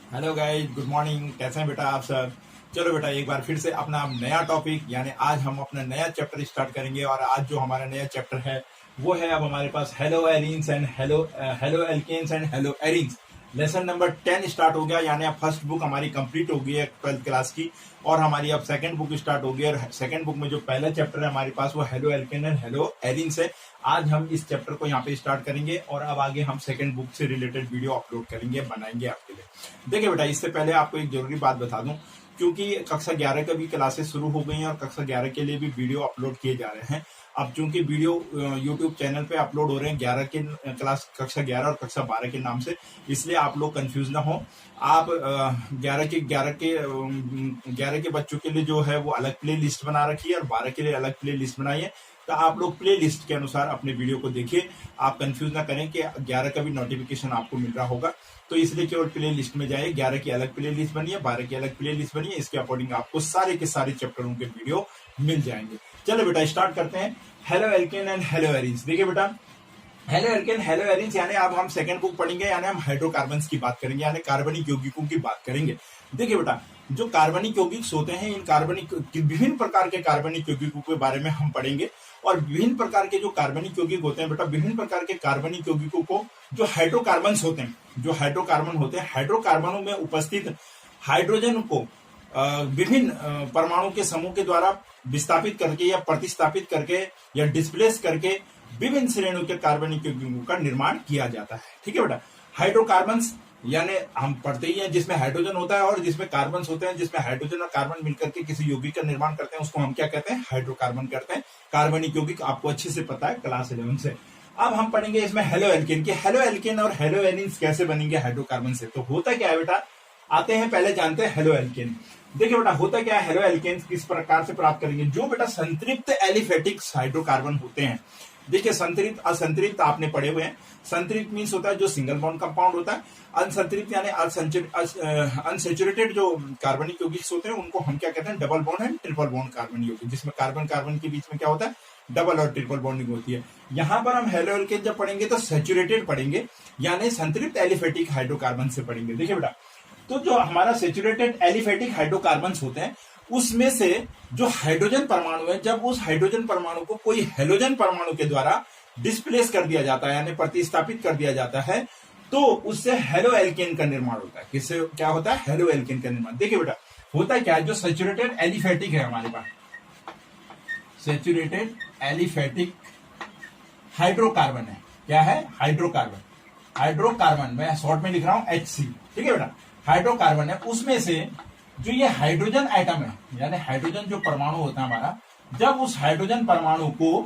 Hello guys, good morning. कैसे हैं बेटा आप सब? चलो बेटा, एक बार फिर से अपना नया टॉपिक यानी आज हम अपना नया चैप्टर स्टार्ट करेंगे। और आज जो हमारा नया चैप्टर है वो है अब हमारे पास halo arenes and halo alkenes and halo arenes. Lesson number 10 start हो गया, यानी अब फर्स्ट बुक हमारी कंप्लीट हो गई है 12th क्लास की, और हमारी अब सेकंड बुक स्टार्ट हो गई है। और सेकंड बुक में जो पहला चैप्टर है हमारे पास वो halo alkane and halo arenes है। आज हम इस चैप्टर को यहाँ पे स्टार्ट करेंगे और अब आगे हम सेकंड बुक से रिलेटेड वीडियो अपलोड करेंगे, बनाएंगे आपके लिए। देखिए बेटा, इससे पहले आपको एक जरूरी बात बता दूं, क्योंकि कक्षा 11 का भी क्लासेस शुरू हो गई हैं और कक्षा 11 के लिए भी वीडियो अपलोड किए जा रहे हैं। अब चूंकि वीडियो यूट्यूब चैनल पे अपलोड हो रहे हैं 11 के क्लास, कक्षा 11 और कक्षा 12 के नाम से, इसलिए आप लोग कंफ्यूज ना हो। आप 11 के बच्चों के लिए जो है वो अलग प्ले लिस्ट बना रखी है और 12 के लिए अलग प्ले लिस्ट बनाई है। तो आप लोग प्ले लिस्ट के अनुसार अपने वीडियो को देखिए। आप कंफ्यूज ना करें कि 11 का भी नोटिफिकेशन आपको मिल रहा होगा, तो इसलिए केवल प्ले लिस्ट में जाइए। 11 की अलग प्ले लिस्ट बनी है, 12 की अलग प्ले लिस्ट बनी है। इसके अकॉर्डिंग आपको सारे के सारे चैप्टरों के वीडियो मिल जाएंगे। चलो बेटा, स्टार्ट करते हैं। Halo alkane and halo arenes. देखिए बेटा, हेलो एल्केन हेलो एरीन्स यानी अब हम सेकंड बुक पढ़ेंगे, यानी हम हाइड्रोकार्बन्स की बात करेंगे, यानी कार्बनिक यौगिकों की बात करेंगे। देखिए बेटा, जो कार्बनिक यौगिक होते हैं, इन कार्बनिक विभिन्न प्रकार के कार्बनिक यौगिकों के बारे में हम पढ़ेंगे। और विभिन्न प्रकार के जो कार्बनिक यौगिक होते हैं बेटा, विभिन्न प्रकार के कार्बनिक यौगिकों को जो हाइड्रोकार्बन्स होते हैं, जो हाइड्रोकार्बन होते हैं, हाइड्रोकार्बनों में उपस्थित हाइड्रोजन को विभिन्न परमाणु के समूह के द्वारा विस्थापित करके या प्रतिस्थापित करके या डिस्प्लेस करके विभिन्न श्रेणियों के कार्बनिक यौगिकों का निर्माण किया जाता है। ठीक है बेटा, हाइड्रोकार्बन्स यानी हम पढ़ते ही हैं जिसमें हाइड्रोजन होता है और जिसमें कार्बन्स होते हैं, जिसमें हाइड्रोजन और कार्बन मिलकर के किसी यौगिक का निर्माण करते हैं, उसको हम क्या कहते हैं? हाइड्रोकार्बन करते हैं। कार्बनिक यौगिक आपको अच्छे से पता है क्लास 11 से। अब हम पढ़ेंगे इसमें हेलो एल्केन की। हेलो एल्केन और हेलो एरीन्स कैसे बनेंगे हाइड्रोकार्बन से। तो होता क्या है बेटा, आते हैं पहले जानते हैं हेलो एल्केन। देखिए बेटा, होता क्या है हेलो एल्केन, किस प्रकार से प्राप्त करेंगे? जो बेटा संतृप्त एलिफेटिक हाइड्रोकार्बन होते हैं। देखिए, संतृप्त असंतृप्त आपने पढ़े हुए हैं। संतृप्त मीन्स होता है जो सिंगल बॉन्ड कंपाउंड होता है। अनसंतृप्त यानी अनसेचुरेटेड जो कार्बनिक यौगिक होते हैं उनको हम क्या कहते हैं? Double bond and triple bond carbon यौगिक, जिसमें कार्बन कार्बन के बीच में क्या होता है? डबल और ट्रिपल बॉन्डिंग होती है। यहां पर हम हेलो एल्केन जब पढ़ेंगे तो सेचुरेटेड पढ़ेंगे, यानी संतृप्त एलिफेटिक हाइड्रोकार्बन से पढ़ेंगे। देखिए बेटा, तो जो हमारा सेचुरेटेड एलिफेटिक हाइड्रोकार्बन होते हैं उसमें से जो हाइड्रोजन परमाणु है, जब उस हाइड्रोजन परमाणु को कोई हेलोजन परमाणु के द्वारा डिस्प्लेस कर दिया जाता है यानी प्रतिस्थापित कर दिया जाता है, तो उससे हेलो एल्केन का निर्माण होता है। किससे क्या होता है? हेलो एल्केन का निर्माण। देखिए बेटा, होता क्या है, जो सेचुरेटेड एलिफेटिक है हमारे पास, सेचुरेटेड एलिफेटिक हाइड्रोकार्बन है। क्या है? हाइड्रोकार्बन। हाइड्रोकार्बन मैं शॉर्ट में लिख रहा हूं HC। ठीक है बेटा, हाइड्रोकार्बन है। उसमें से जो ये हाइड्रोजन एटम है, यानी हाइड्रोजन जो परमाणु होता है हमारा, जब उस हाइड्रोजन परमाणु को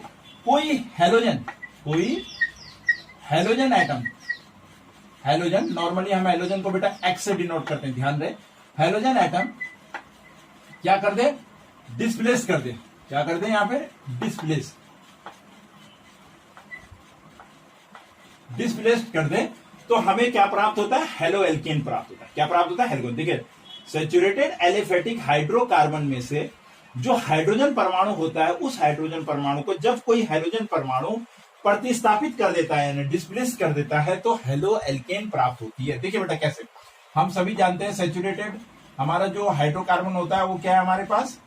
कोई हेलोजन एटम, हेलोजन नॉर्मली हम हेलोजन को बेटा एक्स से डिनोट करते हैं, ध्यान रहे। हेलोजन एटम क्या कर दे? डिस्प्लेस कर दे। क्या कर दे यहां पे? डिस्प्लेस कर दे, तो हमें क्या प्राप्त होता है? हेलो एल्केन प्राप्त होता है। क्या प्राप्त होता है? हेलो। देखिए, सेचुरेटेड एलिफेटिक हाइड्रोकार्बन में से जो हाइड्रोजन परमाणु होता है, उस हाइड्रोजन परमाणु को जब कोई हाइड्रोजन परमाणु प्रतिस्थापित कर देता है यानी डिस्प्लेस कर देता है, तो हेलो एल्केन प्राप्त होती है। देखिए बेटा कैसे, हम सभी जानते हैं सेचुरेटेड हमारा जो हाइड्रोकार्बन होता है वो क्या है हमारे पास?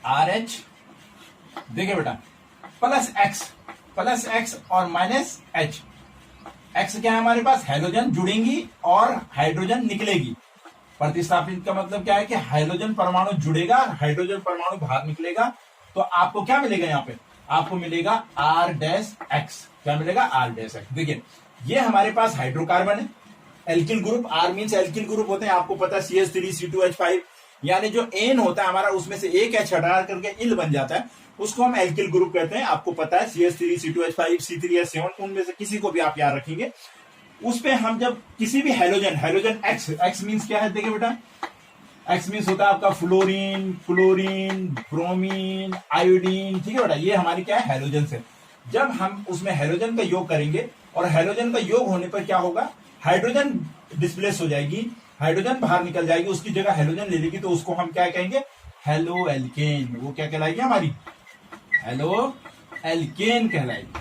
RH। देखिए बेटा, प्लस एक्स और माइनस H। एक्स क्या है हमारे पास? हेलोजन जुड़ेंगी और हाइड्रोजन निकलेगी। प्रतिस्थापित का मतलब क्या है कि हाइड्रोजन परमाणु जुड़ेगा, हाइड्रोजन परमाणु बाहर निकलेगा, तो आपको क्या मिलेगा? यहाँ पे आपको मिलेगा R-X। क्या मिलेगा? R-X। देखिए, ये हमारे पास हाइड्रोकार्बन है, alkyl group. R means alkyl group होते हैं, आपको पता है CH3C2H5, यानी जो N होता है हमारा उसमें से एक H हटा करके इल बन जाता है, उसको हम एल्किल ग्रुप कहते हैं। आपको पता है CH3C2H5 C3H7, उनमें से किसी को भी आप याद रखेंगे। उस पे हम जब किसी भी हेलोजन X मीन्स क्या है? देखिए बेटा, X मीन्स होता है आपका फ्लोरीन, क्लोरीन, ब्रोमीन, आयोडीन। ठीक है बेटा, ये हमारी क्या है? हेलोजन से। जब हम उसमें हेलोजन का योग करेंगे और हेलोजन का योग होने पर क्या होगा? हाइड्रोजन डिस्प्लेस हो जाएगी, हाइड्रोजन बाहर निकल जाएगी, उसकी जगह हेलोजन ले लेगी, तो उसको हम क्या कहेंगे? Halo alkane. वो क्या कहलाएगी हमारी? हेलो एल्केन कहलाएगी।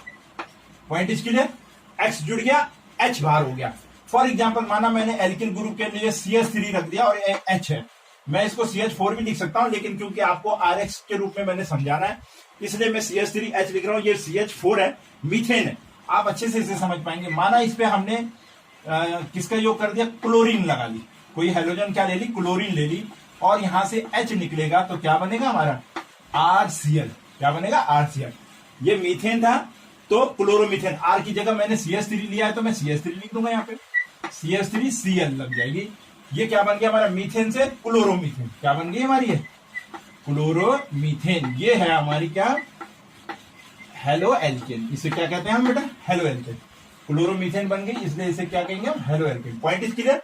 पॉइंट इसके लिए एक्स जुड़ गया, H बाहर हो गया। फॉर एग्जाम्पल माना मैंने एल्किल ग्रुप के लिए CH3 रख दिया और H है, मैं इसको CH4 भी लिख सकता हूं, लेकिन क्योंकि आपको RX के रूप में मैंने समझाना है इसलिए मैं CH3H लिख रहा हूं। ये CH4 है, मीथेन है, आप अच्छे से इसे समझ पाएंगे। माना इस पे हमने किसका योग कर दिया, क्लोरीन लगा ली, कोई हेलोजन क्या ले ली, क्लोरीन ले ली, और यहां से H निकलेगा तो क्या बनेगा हमारा RCl। क्या बनेगा RCl। ये मीथेन था तो क्लोरोमीथेन, R की जगह मैंने CH3 लिया है तो मैं CH3 लिख दूंगा, यहाँ पे CH3Cl लग जाएगी। ये क्या बन गया हमारा, मीथेन से क्लोरोमीथेन। क्या बन गई हमारी, है क्लोरोमीथेन। ये है हमारी क्या, हेलो एल्केन। इसे क्या कहते हैं हम बेटा, हेलो एल्केन। क्लोरोमीथेन बन गई, इसलिए इसे क्या कहेंगे हम, hello alkane. Point is clear.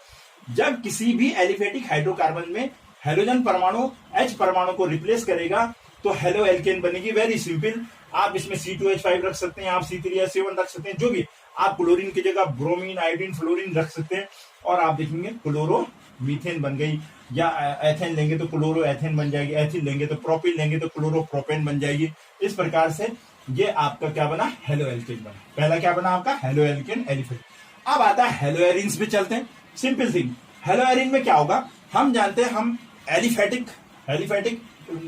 जब किसी भी एलिफेटिक हाइड्रोकार्बन में हेलोजन परमाणु H परमाणु को रिप्लेस करेगा तो हेलो एल्केन बनेगी। Very simple. आप इसमें C2H5 रख सकते हैं, आप C3H7 रख सकते हैं, जो भी आप क्लोरीन की जगह ब्रोमीन, आयोडीन, फ्लोरीन रख सकते हैं और आप देखेंगे क्लोरोमीथेन बन गई। या एथेन लेंगे तो क्लोरो एथेन बन जाएगी, एथिल लेंगे तो प्रोपिल लेंगे तो क्लोरोप्रोपेन बन जाएगी। इस प्रकार से ये आपका क्या बना, हेलो एल्केन बना। पहला क्या बना आपका, हेलो एल्केन एलिफेट। अब आता है हेलो एरिन्स पे चलते हैं। सिंपल थिंग, हेलो एरिन में क्या होगा, हम जानते हैं हम एलिफेटिक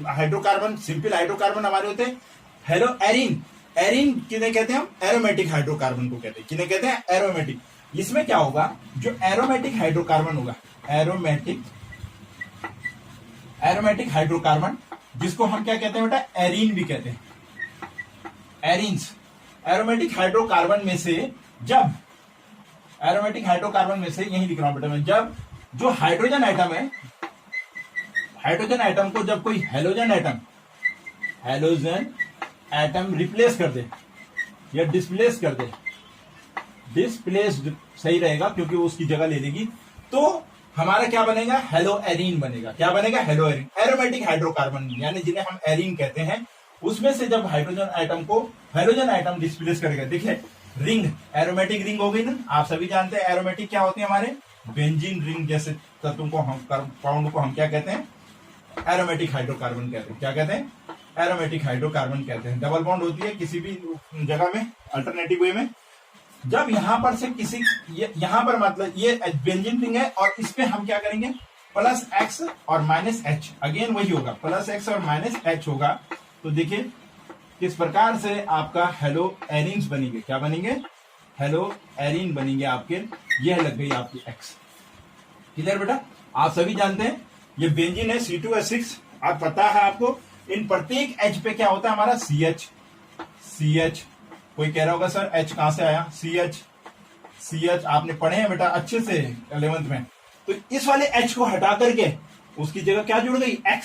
हाइड्रोकार्बन, सिंपल हाइड्रोकार्बन हमारे होते हैं। हेलो एरिन, एरिन किन्हें कहते हैं हम, एरोमेटिक हाइड्रोकार्बन को कहते हैं। किन्हें कहते हैं, एरोमेटिक। इसमें क्या होगा, जो एरोमेटिक हाइड्रोकार्बन होगा, एरोमेटिक हाइड्रोकार्बन, जिसको हम क्या कहते हैं बेटा, एरीन भी कहते हैं, एरिन्स। एरोमेटिक हाइड्रोकार्बन में से जब, एरोमेटिक हाइड्रोकार्बन में से, यही लिख रहा हूं बेटा मैं, जब जो हाइड्रोजन एटम है, हाइड्रोजन एटम को जब कोई हेलोजन एटम रिप्लेस कर दे या डिस्प्लेस कर दे, डिस्प्लेस्ड सही रहेगा क्योंकि वो उसकी जगह ले लेगी, तो हमारा क्या बनेगा, हेलो एरीन बनेगा। क्या बनेगा, हेलो एरीन। एरोमेटिक हाइड्रोकार्बन यानी जिन्हें हम एरीन कहते हैं, उसमें से जब हाइड्रोजन एटम को हेलोजन एटम डिस्प्लेस करेगा, देखिए रिंग, एरोमेटिक रिंग हो गई ना। आप सभी जानते हैं एरोमेटिक क्या होती है, हमारे बेंजीन रिंग जैसे तत्वों को, हम कंपाउंड को हम क्या कहते हैं, एरोमेटिक हाइड्रोकार्बन कहते हैं। क्या कहते हैं, एरोमेटिक हाइड्रोकार्बन कहते हैं। डबल बॉन्ड होती है किसी भी जगह में अल्टरनेटिव वे में। जब यहां पर से किसी, यहां पर मतलब ये बेंजीन रिंग है और इस पे हम क्या करेंगे, प्लस एक्स और माइनस एच, अगेन वही होगा, प्लस एक्स और माइनस एच होगा। तो देखिए किस प्रकार से आपका हेलो एरिन्स बनेंगे। क्या बनेंगे, हेलो एरिन बनेंगे आपके। यह लग गई आपकी एक्स। क्लियर बेटा, आप सभी जानते हैं ये बेंजीन है C2H6। आप पता है आपको, इन प्रत्येक H पे क्या होता है हमारा, CH। कोई कह रहा होगा सर H कहां से आया, CH आपने पढ़े हैं बेटा अच्छे से 11th में। तो इस वाले H को हटा करके उसकी जगह क्या जुड़ गई, X।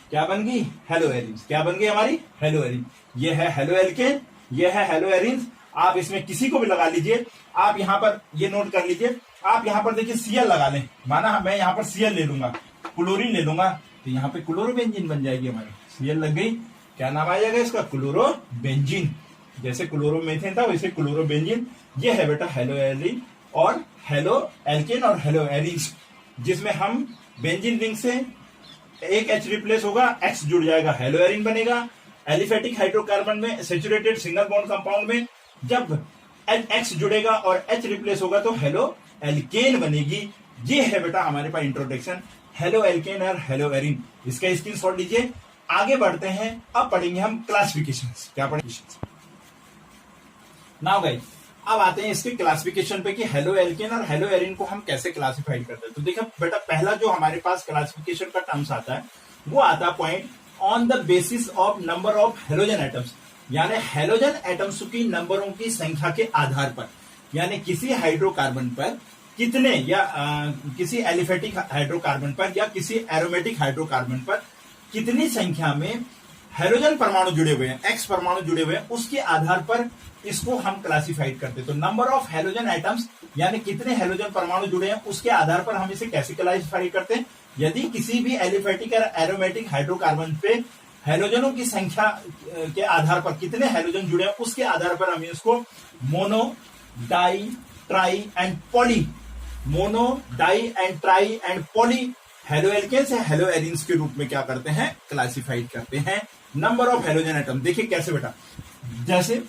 क्या बन गई, हेलो एरिन्स। क्या बन गई हमारी, हेलो एरिन। ये है हेलो एल्केन, ये है हेलो एरिन्स। आप इसमें किसी को भी लगा लीजिए। आप यहां पर ये नोट कर लीजिए, आप यहां पर देखिए Cl लगा लें। माना मैं यहां पर Cl ले लूंगा, क्लोरीन ले लूंगा, तो यहां पे क्लोरोबेंजीन बन जाएगी हमारी। Cl लग गई, क्या नाम आ जाएगा इसका, क्लोरोबेंजीन। जैसे क्लोरोमीथेन था वैसे क्लोरोबेंजीन। ये है बेटा हेलो एरिन और हेलो एल्केन और हेलो एरिन्स, जिसमें हम बेंजीन रिंग से एक H रिप्लेस होगा, X जुड़ जाएगा, हेलो एरिन बनेगा। एलिफेटिक हाइड्रोकार्बन में सैचुरेटेड सिंगल बॉन्ड कंपाउंड में जब X जुड़ेगा और H रिप्लेस होगा तो हेलो एल्केन बनेगी। ये है बेटा हमारे पास इंट्रोडक्शन हेलो एल्केन और हेलो एरिन। इसका स्क्रीनशॉट लीजिए। आगे बढ़ते हैं, अब पढ़ेंगे हम क्लासिफिकेशंस। क्या पढ़ेंगे नाउ गाइस, अब आते हैं इसके क्लासिफिकेशन पे कि हेलो एल्केन और हेलो एरिन को हम कैसे क्लासिफाई करते हैं। तो देखो बेटा, पहला जो हमारे पास क्लासिफिकेशन का टर्म्स आता है वो आता है point on the basis of number of halogen atoms, यानी हेलोजन एटम्स की नंबरों की संख्या के आधार पर, यानी किसी हाइड्रोकार्बन पर कितने, या किसी एलिफेटिक हाइड्रोकार्बन पर या किसी एरोमेटिक हाइड्रोकार्बन पर कितनी संख्या में हेलोजन परमाणु जुड़े हुए हैं, एक्स परमाणु जुड़े हुए हैं, उसके आधार पर इसको हम क्लासिफाइड करते हैं। तो नंबर ऑफ हेलोजन एटम्स यानी कितने हेलोजन परमाणु जुड़े हैं उसके आधार पर हम इसे कैसे क्लासिफाई करते हैं। यदि किसी भी एलिफेटिक और एरोमेटिक हाइड्रोकार्बन पे हेलोजनों की संख्या के आधार पर कितने हेलोजन जुड़े हैं उसके आधार पर हम इसको mono, di, tri and poly, mono, di and tri and poly halo alkane से हेलो एरिन्स के रूप में क्या करते हैं, क्लासिफाइड करते हैं। नंबर ऑफ हेलोजन एटम देखिए कैसे बेटा, जैसे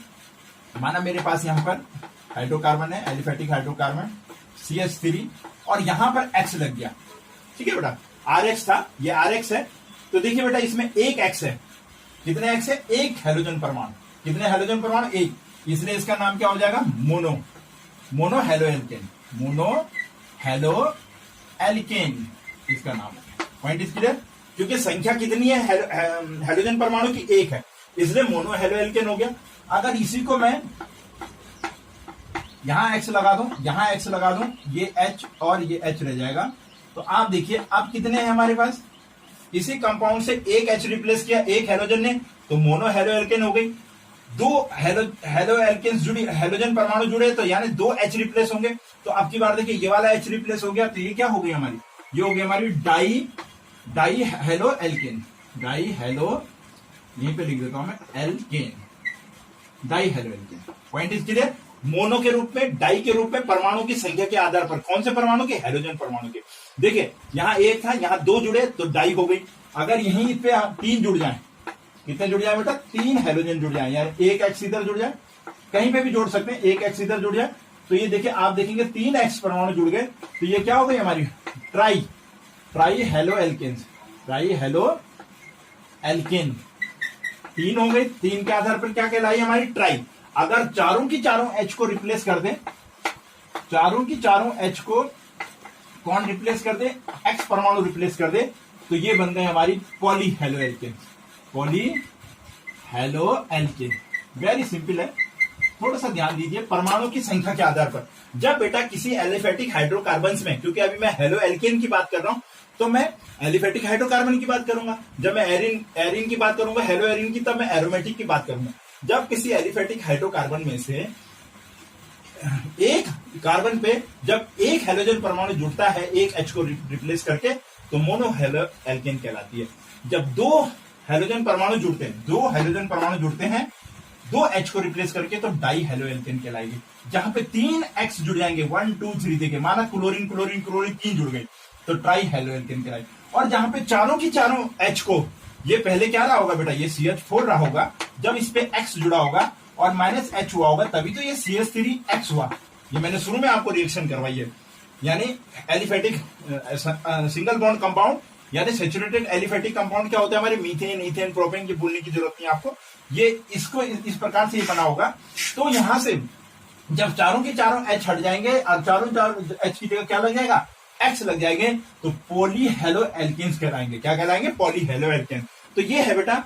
माना मेरे पास यहां पर हाइड्रोकार्बन है, एलिफेटिक हाइड्रोकार्बन CH3, और यहां पर X लग गया। ठीक है बेटा, RX था, ये RX है। तो देखिए बेटा इसमें एक X है। कितने X है? एक हेलोजन परमाणु। कितने हेलोजन परमाणु? एक, इसलिए इसका नाम क्या हो जाएगा? Mono halo alkane. Mono halo alkane इसका नाम है। Point is clear? क्योंकि संख्या कितनी है हेलोजन परमाणु की? एक है, इसलिए मोनो हेलो एल्केन हो गया। अगर इसी को मैं यहां X लगा दूं, यहां X लगा दूं, ये H और ये H रह जाएगा। तो आप देखिए अब कितने हैं हमारे पास? इसी कंपाउंड से एक H रिप्लेस किया एक हेलोजन ने, तो मोनो हेलो एल्केन हो गई। दो हेलो एल्केन्स जुड़ी, हेलोजन परमाणु जुड़े, तो यानी दो H रिप्लेस होंगे। तो अब की बार देखिए ये वाला H रिप्लेस हो गया, तो ये क्या हो गई हमारी? ये हो गई हमारी di halo alkane. Di halo, यहीं पे लिख देता हूं मैं, alkane, di halo alkane. Point is clear? Mono के रूप में, डाई के रूप में, परमाणु की संख्या के आधार पर। कौन से परमाणु के? हेलोजन परमाणु के। देखिए यहां एक था, यहां दो जुड़े तो डाई हो गई। अगर यहीं पे तीन जुड़ जाए, कितने जुड़ जाए बेटा? तीन हेलोजन जुड़ जाए, यानी एक X इधर जुड़ जाए, कहीं पे भी जोड़ सकते हैं, एक X इधर जुड़ जाए, तो ये देखिए आप देखेंगे तीन X परमाणु जुड़ गए, तो ये क्या हो गई हमारी? Try halo alkane. Try halo alkane तीन हो गई। तीन के आधार पर क्या कहलाई हमारी? ट्राई। अगर चारों की चारों H को रिप्लेस कर दे, चारों की चारों H को कौन रिप्लेस कर दे? X परमाणु रिप्लेस कर दे, तो ये बन गए हमारी poly halo alkene. Poly halo alkene. Very simple है, थोड़ा सा ध्यान दीजिए। परमाणु की संख्या के आधार पर जब बेटा किसी एलिफेटिक हाइड्रोकार्बन्स में, क्योंकि अभी मैं हेलो एल्केन की बात कर रहा हूं, तो मैं एलिफेटिक हाइड्रोकार्बन की बात करूंगा। जब मैं एरिन की बात करूंगा, हेलो एरिन की, तब मैं एरोमेटिक की बात करूंगा। जब किसी एलिफेटिक हाइड्रोकार्बन में से एक कार्बन पे जब एक हेलोजन परमाणु जुड़ता है एक H को रिप्लेस करके, तो मोनो हेलो एल्केन कहलाती है। जब दो हेलोजन परमाणु जुड़ते हैं, दो हेलोजन परमाणु जुड़ते हैं दो H को रिप्लेस करके, तो डाई हेलो एल्केन कहलाएगी। जहां पे तीन X जुड़ जाएंगे, 1 2 3 देखे, माना क्लोरीन क्लोरीन क्लोरीन तीन जुड़ गए, तो ट्राई हेलो एल्केन कहलाएगी। और जहां पे चारों की चारों H को, ये पहले क्या रहा होगा बेटा? ये CH4 रहा होगा। जब इस पे X जुड़ा होगा और -H हुआ होगा, तभी तो ये CH3X हुआ। ये मैंने शुरू में आपको रिएक्शन करवाई है। यानी एलिफेटिक सिंगल बॉन्ड कंपाउंड, यानी सैचुरेटेड एलिफेटिक कंपाउंड क्या होता है हमारे? मीथेन, इथेन, प्रोपेन की बोलने की जरूरत नहीं आपको। ये इसको इस प्रकार से ये बना होगा। तो यहां से जब चारों के चारों H हट जाएंगे और चारों H की जगह क्या लग जाएगा? X लग जाएंगे, तो पॉली हेलो एल्केन्स कहलाएंगे। क्या कहलाएंगे? Poly halo alkene. तो ये है बेटा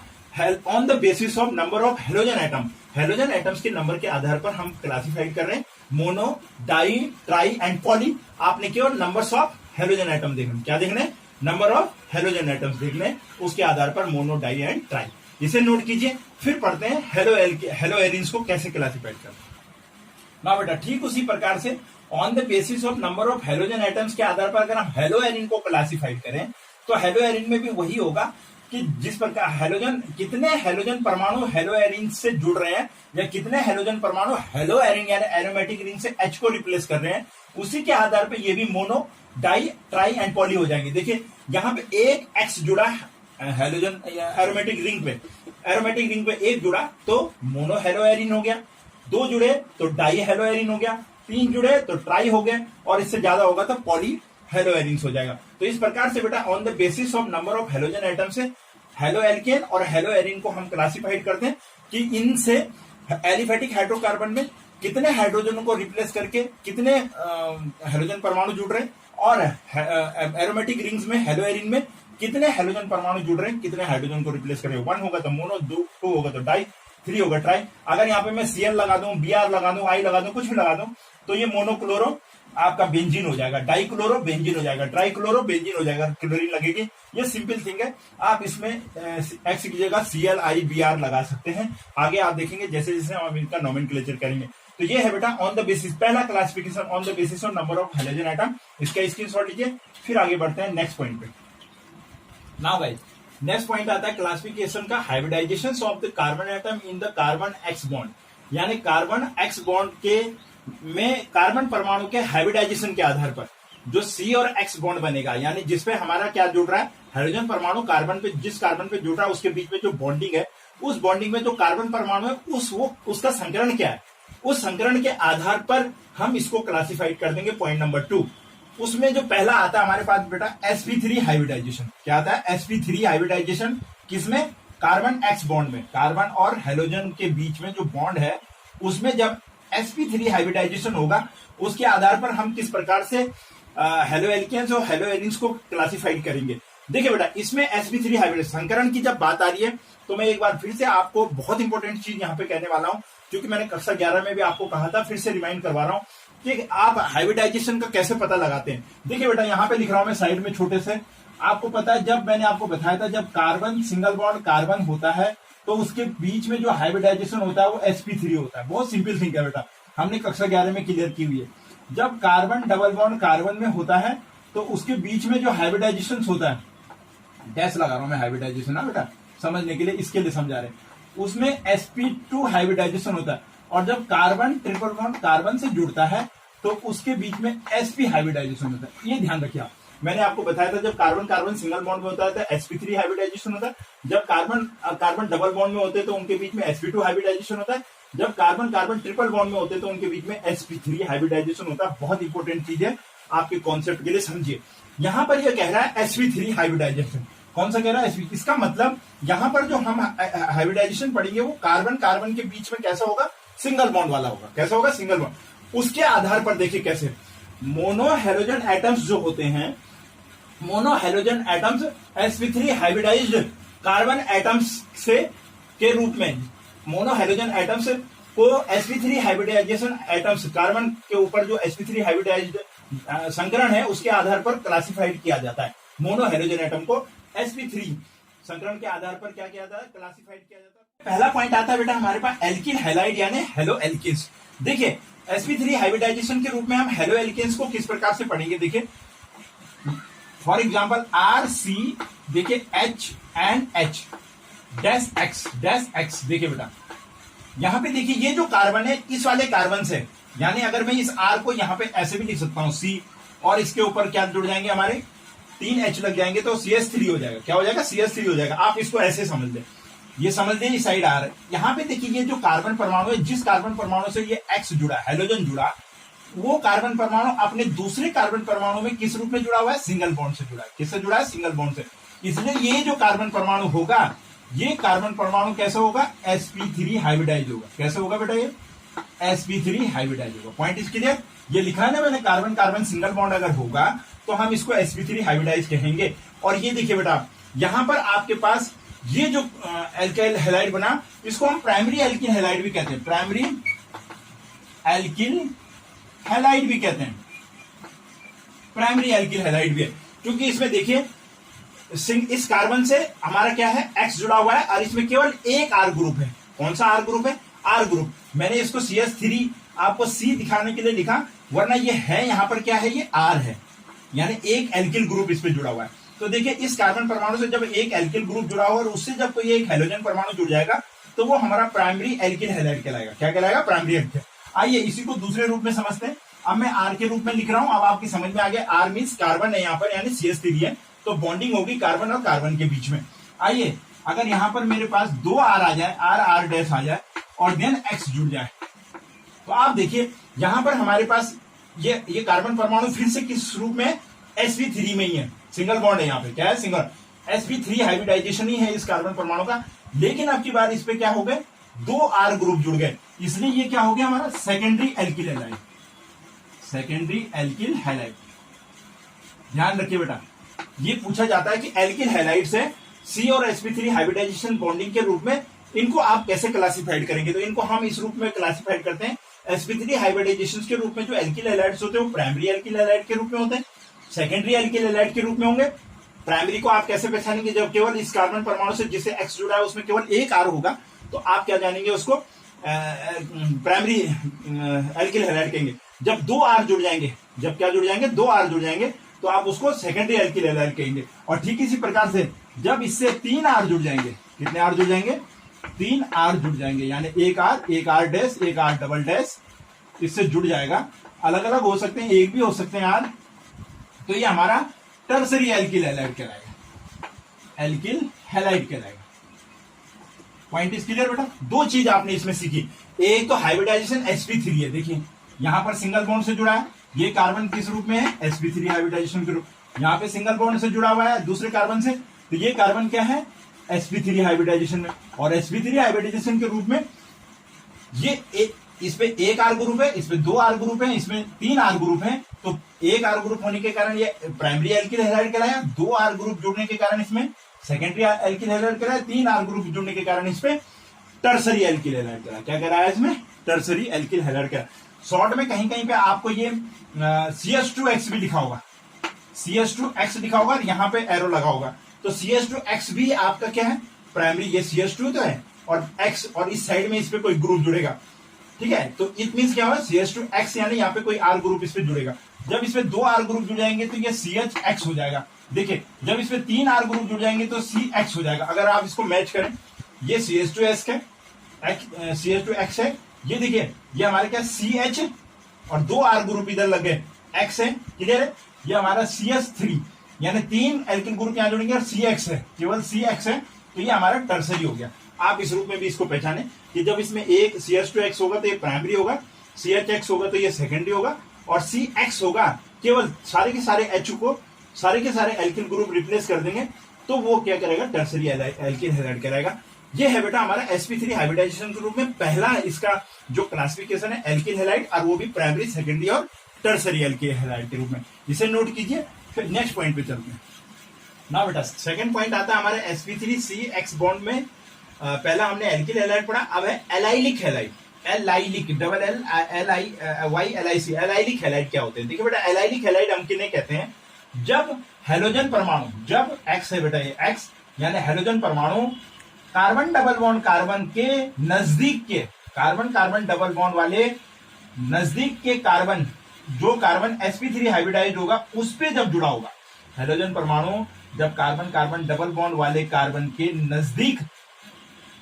on the basis of number of halogen atom. Halogen atoms के नंबर के आधार पर हम क्लासिफाइड कर रहे हैं mono, di, tri and poly. आपने केवल नंबर्स ऑफ हेलोजन एटम देखना। क्या देखने? नंबर ऑफ हेलोजन एटम्स देखने, उसके आधार पर मोनो, डाई एंड ट्राई। इसे नोट कीजिए। फिर पढ़ते हैं हेलो एरिन्स को कैसे क्लासिफाइड करते हैं। ना बेटा ठीक उसी प्रकार से on the basis of number of halogen atoms के आधार पर अगर हम हेलो एरिन को क्लासिफाइड करें, तो हेलो एरिन में भी वही होगा कि जिस प्रकार हेलोजन, कितने हेलोजन परमाणु हेलो एरिन से जुड़ रहे हैं, या कितने हेलोजन परमाणु हेलो एरिन यानी एरोमेटिक रिंग से H को रिप्लेस कर रहे हैं, उसी के आधार पर ये भी mono, di, tri and poly हो जाएंगे। देखिए यहां पे एक X जुड़ा हेलोजन एरोमेटिक रिंग पे एक जुड़ा तो मोनो हेलो एरिन हो गया, दो जुड़े तो डाई हेलो एरिन हो गया, तीन जुड़े तो ट्राई हो गए, और इससे ज्यादा होगा तो पॉली हेलो एरिन्स हो जाएगा। तो इस प्रकार से बेटा on the basis of number of halogen atom से हेलो एल्केन और हेलो एरिन को हम क्लासिफाइड करते हैं कि इनसे एलिफेटिक हाइड्रोकार्बन में कितने हाइड्रोजनों को रिप्लेस करके कितने हेलोजन परमाणु जुड़ रहे हैं, और एरोमेटिक रिंग्स में हेलो एरिन में कितने हेलोजन परमाणु जुड़ रहे हैं, कितने हाइड्रोजन को रिप्लेस करें। 1 होगा तो मोनो, 2 होगा तो डाई, 3 होगा ट्राई। अगर यहाँ पे मैं Cl लगा दूं, Br लगा दूं, I लगा दूं, कुछ भी लगा दूं, तो ये मोनोक्लोरो आपका बेंजीन हो जाएगा, डाई क्लोरो बेंजीन हो जाएगा, ट्राई क्लोरो बेंजीन हो जाएगा, क्लोरीन लगेगी। ये सिंपल थिंग है। आप इसमें X की जगह Cl, I, Br लगा सकते हैं। आगे आप देखेंगे जैसे जैसे हम इनका नोमेनक्लेचर करेंगे। तो ये है बेटा ऑन द बेसिस, पहला classification on the basis of number of halogen atom. इसका स्क्रीनशॉट लीजिए। फिर आगे बढ़ते हैं नेक्स्ट पॉइंट पे। नाउ गाइस नेक्स्ट पॉइंट आता है क्लासिफिकेशन का, hybridization of the carbon atom in the carbon X bond. यानी कार्बन X बॉन्ड के में कार्बन परमाणु के हाइब्रिडाइजेशन के आधार पर जो C और X बॉन्ड बनेगा, यानी जिसपे हमारा क्या जुड़ रहा है, हाइड्रोजन परमाणु कार्बन पे, जिस कार्बन पे जुड़ रहा है उसके बीच में जो बॉन्डिंग है, उस बॉन्डिंग में जो कार्बन परमाणु है उसका संकरण क्या है, उस संकरण के आधार पर हम इसको क्लासिफाइड कर देंगे। पॉइंट नंबर 2, उसमें जो पहला आता है हमारे पास बेटा sp3 हाइब्रिडाइजेशन। क्या आता है? sp3 hybridization. किसमें? कार्बन एक्स बॉन्ड में, कार्बन और हेलोजन के बीच में जो बॉन्ड है उसमें जब sp3 हाइब्रिडाइजेशन होगा, उसके आधार पर हम किस प्रकार से हेलो एल्केन्स और हेलो एरिन्स को क्लासिफाइड करेंगे। देखिए बेटा, इसमें sp3 हाइब्रिडाइजेशन संकरण की जब बात आ रही है तो मैं एक बार फिर से आपको बहुत इंपॉर्टेंट चीज यहां पे कहने वाला हूं, क्योंकि मैंने कक्षा 11 में भी आपको कहा था, फिर से रिमाइंड करवा रहा हूं कि आप हाइब्रिडाइजेशन का कैसे पता लगाते हैं। देखिए बेटा, यहां पे लिख रहा हूं मैं साइड में छोटे से, आपको पता है जब मैंने आपको बताया था जब कार्बन सिंगल बॉन्ड कार्बन होता है तो उसके बीच में जो हाइब्रिडाइजेशन होता है वो sp3 होता है। बहुत सिंपल थिंग है बेटा, हमने कक्षा 11 में क्लियर की हुई है। जब कार्बन डबल बॉन्ड कार्बन में होता है तो उसके बीच में जो हाइब्रिडाइजेशन होता है, डैश लगा रहा हूं मैं हाइब्रिडाइजेशन ना बेटा, समझने के लिए, इसके लिए समझा रहे, उसमें sp2 हाइब्रिडाइजेशन होता है। और जब कार्बन ट्रिपल बॉन्ड कार्बन से जुड़ता है तो उसके बीच में sp हाइब्रिडाइजेशन होता है। ये ध्यान रखिए आप, मैंने आपको बताया था जब कार्बन कार्बन सिंगल बॉन्ड में होता है तो sp3 हाइब्रिडाइजेशन होता है, जब कार्बन कार्बन डबल बॉन्ड में होते हैं तो उनके बीच में sp2 हाइब्रिडाइजेशन होता है, जब कार्बन कार्बन ट्रिपल बॉन्ड में होते हैं तो उनके बीच में sp3 हाइब्रिडाइजेशन होता है। बहुत इंपॉर्टेंट चीज है आपके कॉन्सेप्ट के लिए, समझिए। यहां पर यह कह रहा है sp3 हाइब्रिडाइजेशन, कौन सा कह रहा है? sp। इसका मतलब यहां पर जो हम हाइब्रिडाइजेशन पढ़ेंगे वो कार्बन कार्बन के बीच में कैसा होगा? सिंगल बॉन्ड वाला होगा। कैसा होगा? Single bond. उसके आधार पर देखिए कैसे मोनो हेलोजन एटम्स जो होते हैं, mono halogen atoms sp3 hybridised carbon atoms से के रूप में, मोनो हेलोजन एटम्स को sp3 हाइब्रिडाइजेशन एटम्स, कार्बन के ऊपर जो sp3 हाइब्रिडाइज्ड संकरण है उसके आधार पर क्लासिफाइड किया जाता है। मोनो हेलोजन एटम को sp3 संकरण के आधार पर क्या किया जाता है? क्लासिफाइड किया जाता है। पहला पॉइंट आता है बेटा हमारे पास एल्किल हैलाइड यानी हेलो एल्किन्स। देखिए sp3 हाइब्रिडाइजेशन के रूप में हम हेलो एल्किन्स को किस प्रकार से पढ़ेंगे? देखिए फॉर एग्जांपल RC, देखिए H and H dash X। देखिए बेटा यहां पे देखिए ये जो कार्बन है इस वाले कार्बन से, यानी अगर मैं इस R को यहां पे ऐसे भी लिख सकता हूं C, और इसके ऊपर क्या जुड़ जाएंगे हमारे 3 H लग जाएंगे तो CH3 हो जाएगा। क्या हो जाएगा? CH3 हो जाएगा। आप इसको ऐसे समझ लें, ये समझ लें इस साइड R है। यहां पे देखिए ये जो कार्बन परमाणु है, जिस कार्बन परमाणु से ये X जुड़ा, हेलोजन जुड़ा, वो कार्बन परमाणु अपने दूसरे कार्बन परमाणु में किस रूप में जुड़ा हुआ है? सिंगल बॉन्ड से जुड़ा है। किससे जुड़ा है? सिंगल बॉन्ड से। इसलिए ये जो कार्बन परमाणु होगा, ये कार्बन परमाणु कैसा होगा? sp3 हाइब्रिडाइज होगा। कैसे होगा बेटा? ये sp3 हाइब्रिडाइज होगा। Point is clear? ये लिखा है ना मैंने, कार्बन कार्बन सिंगल बॉन्ड अगर होगा तो हम इसको sp3 हाइब्रिडाइज कहेंगे। और ये देखिए बेटा यहां पर आपके पास ये जो एल्काइल हैलाइड बना, इसको हम प्राइमरी एल्किल हैलाइड भी कहते हैं। प्राइमरी एल्किल हैलाइड भी कहते हैं, प्राइमरी एल्किल हैलाइड भी है, क्योंकि इसमें देखिए इस कार्बन से हमारा क्या है? X जुड़ा हुआ है और इसमें केवल एक R ग्रुप है। कौन सा R ग्रुप है? R group. मैंने इसको CH3 आपको C दिखाने के लिए लिखा, वरना ये है यहां पर क्या है? ये R है, यानी एक एल्किल ग्रुप इस पे जुड़ा हुआ है। तो देखिए इस कार्बन परमाणु से जब एक एल्किल ग्रुप जुड़ा हुआ और उससे जब कोई एक हेलोजन परमाणु जुड़ जाएगा तो वो हमारा प्राइमरी एल्किल हैलाइड कहलाएगा। क्या कहलाएगा? Primary alkyl. आइए इसी को दूसरे रूप में समझते हैं। अब मैं R के रूप में लिख रहा हूं, अब आपकी समझ में आ गया। R मींस कार्बन है यहाँ पर, यानी CH3 है, तो बॉन्डिंग होगी कार्बन और कार्बन के बीच में। आइए अगर यहाँ पर मेरे पास 2 R आ जाए, R डैश आ जाए और देन X जुड़ जाए, तो आप देखिए यहां पर हमारे पास ये कार्बन परमाणु फिर से किस रूप में? sp3 में ही है, सिंगल बॉन्ड है यहाँ पे। क्या है? सिंगल। sp3 हाइब्रिडाइजेशन ही है इस कार्बन परमाणु का, लेकिन अब की बार इस पे क्या हो गए? 2 R ग्रुप जुड़ गए, इसलिए ये क्या हो गया हमारा? Secondary alkyl halide. Secondary alkyl halide. ध्यान रखिए बेटा, ये पूछा जाता है कि एल्किल हैलाइड से C और sp3 हाइब्रिडाइजेशन बॉन्डिंग के रूप में इनको आप कैसे क्लासिफाइड करेंगे? तो इनको हम इस रूप में क्लासिफाइड करते हैं। sp3 हाइब्रिडाइजेशन के रूप में जो एल्किल हैलाइड्स होते हैं वो प्राइमरी एल्किल हैलाइड के रूप में होते हैं, सेकेंडरी एल्किल हैलाइड के रूप में होंगे। प्राइमरी को आप कैसे पहचानेंगे? जब केवल इस कार्बन परमाणु से जिसे X जुड़ा है उसमें केवल एक R होगा, तो आप क्या जानेंगे? उसको प्राइमरी एल्किल हैलाइड कहेंगे। जब 2 R जुड़ जाएंगे, जब क्या जुड़ जाएंगे? 2 R जुड़ जाएंगे, तो आप उसको सेकेंडरी एल्किल हैलाइड कहेंगे। और ठीक इसी प्रकार से जब इससे 3 R जुड़ जाएंगे, कितने R जुड़ जाएंगे? 3 R जुड़ जाएंगे, यानी एक R डैश, एक R डबल डैश इससे जुड़ जाएगा। अलग अलग हो सकते हैं, एक भी हो सकते हैं R, तो ये हमारा टर्सरी एल्किल हैलाइड कहलाएगा, एल्किल हैलाइड कहलाएगा। पॉइंट इज क्लियर बेटा? 2 चीज आपने इसमें सीखी, एक तो हाइब्रिडाइजेशन sp3 है, देखिए यहां पर सिंगल बॉन्ड से जुड़ा है, ये कार्बन किस रूप में है, sp3 हाइब्रिडाइजेशन के रूप, यहाँ पे सिंगल बॉन्ड से जुड़ा हुआ है दूसरे कार्बन से, तो ये कार्बन क्या है, sp3 हाइब्रिडाइजेशन में। और sp3 हाइब्रिडाइजेशन के रूप में ये इसमें एक आर ग्रुप है, इसमें 2 आर ग्रुप है, इसमें 3 आर ग्रुप है, तो एक आर ग्रुप होने के कारण ये प्राइमरी एल्किल हैलाइड कहलाया, 2 आर ग्रुप जुड़ने के कारण इसमें सेकेंडरी एल्किल हैलाइड कहलाया, 3 आर ग्रुप जुड़ने के कारण इसमें टर्सरी एल्किल हैलाइड कहलाया। क्या कह रहा है इसमें, टर्सरी एल्किल हैलाइड कहलाया। शॉर्ट में कहीं कहीं पे आपको ये CH2X भी लिखा होगा, CH2X लिखा होगा, यहाँ पे एरो लगा होगा, तो CH2X भी आपका क्या है, प्राइमरी, ये CH2 तो है और X, और इस साइड में इस पे कोई ग्रुप जुड़ेगा, ठीक है, तो इट मींस क्या होगा, CH2X यानी यहाँ पे कोई आर ग्रुप इस पे जुड़ेगा। जब इसमें 2 आर ग्रुप जुड़ जाएंगे तो ये CHX हो जाएगा। देखिए जब इसमें 3 आर ग्रुप जुड़ जाएंगे तो CX हो जाएगा। अगर आप इसको मैच करें, ये CH2S है, CH2X है, ये देखिए ये हमारे क्या CH और 2 आर ग्रुप इधर लगे X है, क्लियर है, ये हमारा CH3 यानी 3 एल्किल ग्रुप यहां जुड़ेंगे और CX है, केवल CX है, तो ये हमारा टर्सरी हो गया। आप इस रूप में भी इसको पहचाने कि जब इसमें एक CH2X होगा तो ये प्राइमरी होगा, CHX होगा तो ये सेकेंडरी होगा, और CX होगा केवल सारे के सारे H को, सारे के सारे एल्किल ग्रुप रिप्लेस कर देंगे, तो वो क्या करेगा, टर्सरी एल्किल हैलाइड कराएगा। ये है बेटा हमारा sp3 हाइब्रिडाइजेशन के रूप में पहला इसका जो क्लासिफिकेशन है एल्किल हैलाइड, और वो भी प्राइमरी, सेकेंडरी और टर्सरी एल्किल हैलाइड के रूप में, इसे नोट कीजिए। फिर नेक्स्ट पॉइंट पे चलते हैं ना बेटा। सेकंड पॉइंट आता है हमारे sp3CX बॉन्ड में। पहला हमने एल्किल हैलाइड पढ़ा, अब है allylic halide, allylic, double LILYLIC, allylic halide क्या होते हैं। देखिए बेटा एलाइलिक हैलाइड हम किन्हें कहते हैं, जब हेलोजन परमाणु, जब X है बेटा, ये X यानी हेलोजन परमाणु कार्बन डबल बॉन्ड कार्बन के नजदीक के, कार्बन कार्बन डबल बॉन्ड वाले नजदीक के कार्बन, जो कार्बन sp3 हाइब्रिडाइज होगा उस पे जब जुड़ा होगा, हेलोजन परमाणु जब कार्बन कार्बन डबल बॉन्ड वाले कार्बन के नजदीक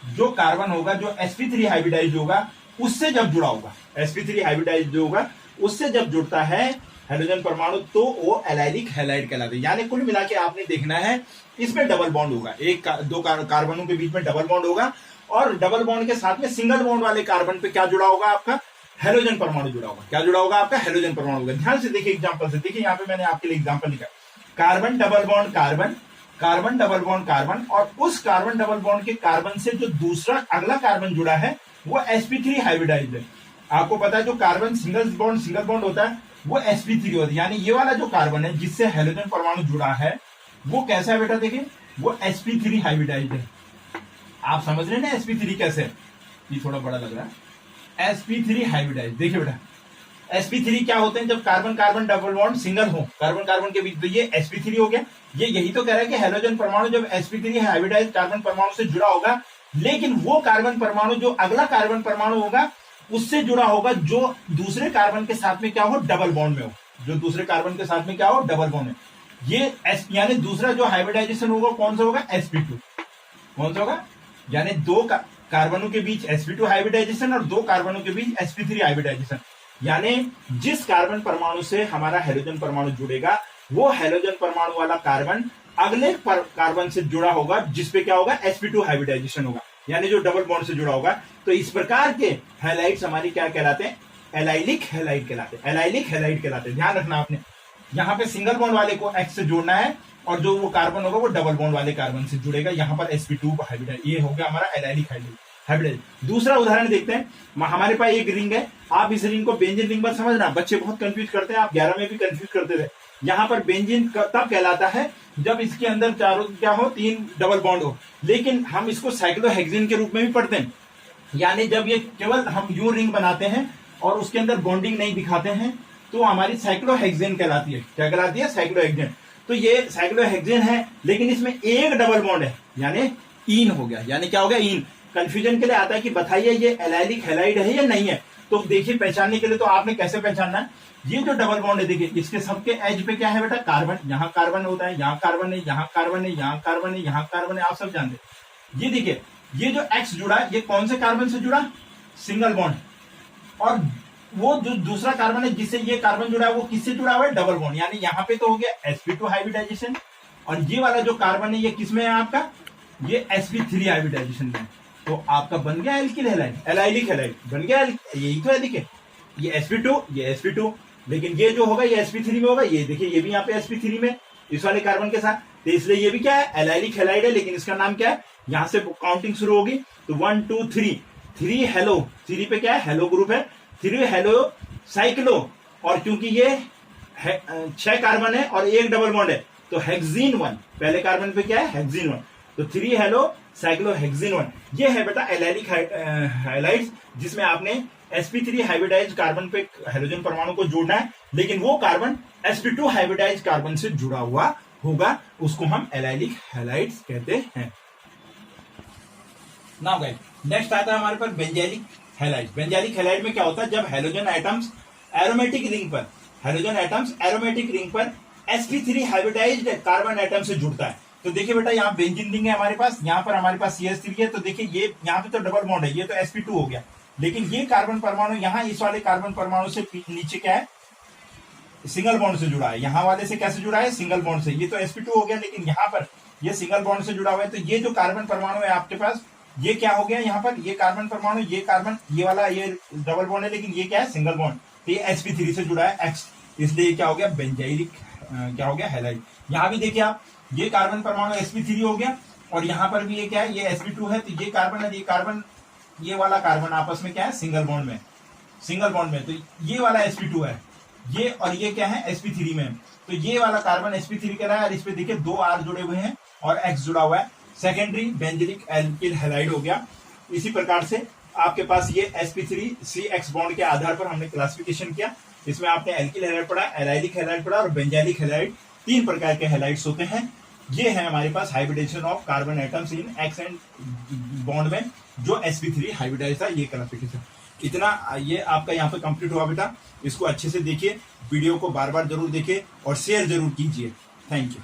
जो कार्बन होगा, जो sp3 हाइब्रिडाइज होगा उससे जब जुड़ा होगा, sp3 हाइब्रिडाइज जो होगा उससे जब जुड़ता है हेलोजन परमाणु, तो वो एलाइलिक हैलाइड कहलाते हैं। यानी कुल मिला के आपने देखना है, इसमें डबल बॉन्ड होगा, दो कार्बनों के बीच में डबल बॉन्ड होगा, और डबल बॉन्ड के साथ में सिंगल बॉन्ड वाले कार्बन पे क्या जुड़ा होगा, आपका हेलोजन परमाणु जुड़ा होगा। क्या जुड़ा होगा, आपका हेलोजन परमाणु होगा। ध्यान से देखिए एग्जांपल से, देखिए यहाँ पे मैंने आपके लिए एग्जांपल लिखा, carbon double bond carbon, carbon double bond carbon, और उस कार्बन डबल बॉन्ड के कार्बन से जो दूसरा अगला कार्बन जुड़ा है वो sp3 हाइब्रिडाइज है। आपको पता है जो कार्बन सिंगल बॉन्ड होता है वो sp3 होता है, यानी ये वाला जो कार्बन है जिससे हेलोजन परमाणु जुड़ा है वो कैसा है बेटा, देखिए वो sp3 हाइब्रिडाइज है। आप समझ रहे हैं ना sp3 कैसे है, ये थोड़ा बड़ा लग रहा है, sp3 हाइब्रिडाइज। देखिए बेटा sp3 क्या होते हैं, जब carbon carbon double bond single हो कार्बन कार्बन के बीच, तो ये sp3 हो गया। ये यही तो कह रहा है कि हेलोजन परमाणु जब sp3 हाइब्रिडाइज कार्बन परमाणु से जुड़ा होगा, लेकिन वो कार्बन परमाणु जो अगला कार्बन परमाणु होगा उससे जुड़ा होगा जो दूसरे कार्बन के साथ में क्या हो, डबल बॉन्ड में हो, जो दूसरे कार्बन के साथ में क्या हो, डबल बॉन्ड में। ये यानी दूसरा जो हाइब्रिडाइजेशन होगा कौन सा होगा, sp2। कौन सा होगा, यानी दो कार्बनों के बीच sp2 हाइब्रिडाइजेशन और दो कार्बनों के बीच sp3 हाइब्रिडाइजेशन। यानी जिस कार्बन परमाणु से हमारा हेलोजन परमाणु जुड़ेगा वो हेलोजन परमाणु वाला कार्बन अगले कार्बन से जुड़ा होगा जिसपे क्या होगा, sp2 हाइब्रिडाइजेशन होगा, यानी जो डबल बॉन्ड से जुड़ा होगा। तो इस प्रकार के हैलाइड्स हमारी क्या कहलाते हैं, एलाइलिक हैलाइड कहलाते हैं, एलाइलिक हैलाइड कहलाते हैं। ध्यान रखना आपने, यहाँ पे सिंगल बॉन्ड वाले को X से जोड़ना है और जो वो कार्बन होगा वो डबल बॉन्ड वाले कार्बन से जुड़ेगा, यहाँ पर sp2 हाइब्रिडाइज। ये हो गया हमारा एलाइलिक हाइब्रिडाइज। दूसरा उदाहरण देखते हैं, हमारे पास एक रिंग है, आप इस रिंग को बेंजीन रिंग पर समझना, बच्चे बहुत कंफ्यूज करते हैं, आप 11 में भी कंफ्यूज करते थे। यहाँ पर बेंजीन तब कहलाता है जब इसके अंदर चारों क्या हो, 3 डबल बॉन्ड हो, लेकिन हम इसको साइक्लोहेक्सेन के रूप में भी पढ़ते हैं। यानी जब ये केवल हम यू रिंग बनाते हैं और उसके अंदर बॉन्डिंग नहीं दिखाते हैं तो हमारी साइक्लोहेक्सेन कहलाती है। क्या कहलाती है, साइक्लोहेक्सेन। तो ये साइक्लोहेक्सेन है लेकिन इसमें एक डबल बॉन्ड है, यानी ईन हो गया। यानी क्या हो गया, ईन। कंफ्यूजन के लिए आता है कि बताइए ये एलाइलिक हैलाइड है या नहीं है। तो देखिए पहचानने के लिए तो आपने कैसे पहचानना है, ये जो डबल बॉन्ड है देखिए इसके सबके एज पे क्या है बेटा, कार्बन। यहाँ कार्बन होता है, यहाँ कार्बन है, यहाँ कार्बन है, यहाँ कार्बन है, यहाँ कार्बन है, आप सब जानते हैं। ये देखिए ये जो X जुड़ा है ये कौन से कार्बन से जुड़ा, सिंगल बॉन्ड। और वो जो दूसरा कार्बन है जिससे ये कार्बन जुड़ा है वो किससे जुड़ा हुआ है, डबल बॉन्ड। यानी यहाँ पे तो हो गया sp2 हाइब्रिडाइजेशन, और ये वाला जो कार्बन है ये किसमें है आपका, ये sp3 हाइब्रिडाइजेशन में। तो आपका बन गया एल्किल हैलाइड, एलाइलिक हैलाइड बन गया। यही तो है, देखिए ये sp2, ये sp2, लेकिन ये जो होगा ये sp3 में होगा। ये देखिए ये भी यहाँ पे sp3 में इस वाले कार्बन के साथ, तो इसलिए ये भी क्या है, एलाइलिक हैलाइड है, लेकिन इसका नाम क्या है, यहां से काउंटिंग शुरू होगी। तो 1 2 3, 3 हेलो, 3 पे क्या है, हेलो ग्रुप है, 3 हेलो साइक्लो, और क्योंकि ये 6 कार्बन है और एक डबल बॉन्ड है तो हेक्सीन 1, पहले कार्बन पे क्या है, हेक्सीन 1, तो 3 हेलो साइक्लो हेक्सीन 1। ये है बेटा एलाइलिक हैलाइड्स, जिसमें आपने sp3 हाइब्रिडाइज कार्बन पे हाइड्रोजन परमाणु को जोड़ना है, लेकिन वो कार्बन sp2 हाइब्रिडाइज कार्बन से जुड़ा हुआ होगा, उसको हम एलाइलिक हैलाइड्स कहते हैं। नाउ गाइस, नेक्स्ट आता है हमारे पास बेंजाइलिक हैलाइड। बेंजाइलिक हैलाइड में क्या होता है, जब हाइड्रोजन एटम्स एरोमेटिक रिंग पर, हाइड्रोजन एटम्स एरोमेटिक रिंग पर sp3 हाइब्रिडाइज्ड कार्बन एटम से जुड़ता है। तो देखिए बेटा यहाँ बेंजीन रिंग है हमारे पास, यहाँ पर हमारे पास CH3 है, तो देखिए ये यहाँ पे तो डबल बॉन्ड है, ये तो sp2 हो गया, लेकिन ये कार्बन परमाणु यहाँ इस वाले कार्बन परमाणु से नीचे क्या है, सिंगल बॉन्ड से जुड़ा है। यहाँ वाले से कैसे जुड़ा है, सिंगल बॉन्ड से, ये तो sp2 हो गया, लेकिन यहाँ पर ये सिंगल बॉन्ड से जुड़ा हुआ है। तो ये जो कार्बन परमाणु है आपके पास, ये क्या हो गया, यहाँ पर ये कार्बन परमाणु, ये कार्बन, ये वाला ये डबल बॉन्ड है, लेकिन ये क्या है, सिंगल बॉन्ड, तो ये sp3 से जुड़ा है X, इसलिए क्या हो गया, बेंजाइलिक क्या हो गया, हैलाइड। यहाँ भी देखिए आप, ये कार्बन परमाणु sp3 हो गया, और यहाँ पर भी ये क्या है, ये sp2 है, तो ये कार्बन है, ये कार्बन, ये वाला कार्बन आपस में क्या है, सिंगल बॉन्ड में, सिंगल बॉन्ड में, तो ये वाला sp2 है, ये और ये क्या है, sp3 में, तो ये वाला कार्बन sp3 कह रहा है, और इस पे देखिए 2 R जुड़े हुए हैं और X जुड़ा हुआ है, सेकेंडरी बेंजाइलिक एल्किल हैलाइड हो गया। इसी प्रकार से आपके पास ये sp3 CX बॉन्ड के आधार पर हमने क्लासिफिकेशन किया, इसमें आपने एल्किल हैलाइड पढ़ा, एलाइलिक हैलाइड पढ़ा और बेंजाइलिक हैलाइड, 3 प्रकार के हैलाइड्स होते हैं। ये है हमारे पास hybridisation of carbon atoms in X and bond में, जो sp3 हाइब्रिडाइज था, ये क्लासिफिकेशन। इतना ये आपका यहाँ पे कंप्लीट हुआ बेटा, इसको अच्छे से देखिए, वीडियो को बार बार जरूर देखिए और शेयर जरूर कीजिए। Thank you.